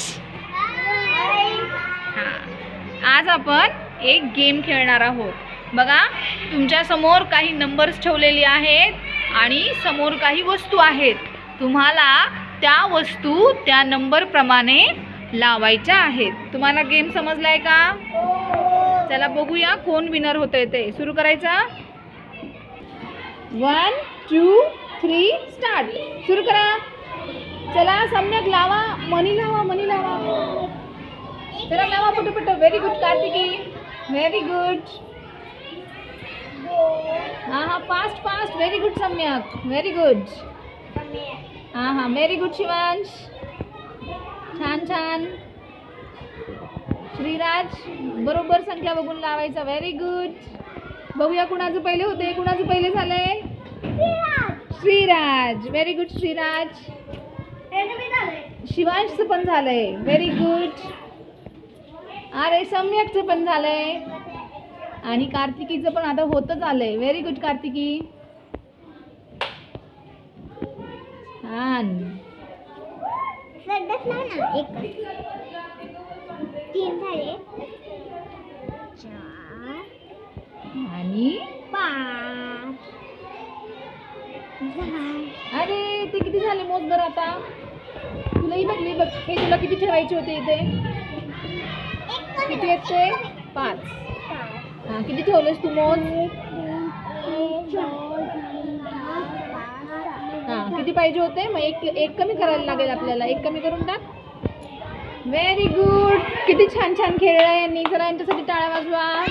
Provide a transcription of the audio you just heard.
Friends, आज आपण एक गेम खेळणार आहोत. बघा, तुमच्या समोर काही नंबर्स ठेवलेले आहेत आणि समोर काही वस्तू आहेत. तुम्हाला त्या वस्तू त्या नंबर प्रमाणे लावायच्या आहेत. तुम्हाला गेम समजलाय का? चला बघूया कोण विनर होतंय ते. सुरू करायचा. 1 2 3 स्टार्ट. सुरू करा. चला सम्यक लावा. मनी लावा, मनी लावा. चला लावा पटपट. Very good Kartiki, very good. हाँ fast fast. Very good Samyak, very good. हाँ व्हेरी गुड शिवांश. छान छान. श्रीराज, बरोबर संख्या बघून लावायचा. Very good. बघूया कुणाचं पहिले होते, कुणाचं पहिले झालंय. Shriraj, very good Shriraj. शिवांशचं पण झालंय. Very good. अरे सम्यकचं पण झालंय आणि कार्तिकीचं पण आता होतच आलंय. Very good Kartiki. छान. 3 झाले, 4 आणि 5 अरे ते किती झाले मोज बरं आता. तुलाही बघली बघ. हे तुला किती ठेवायचे होते इथे? किती आहेत ते? 5. हां किती ठेवलेस तू मोज? हां किती पाहिजे होते? मग एक कमी करायला लागेल आपल्याला. एक कमी करून टाक. Very good. किती छान छान खेळलाय यांनी. जरा यांच्यासाठी टाळ्या वाजवा.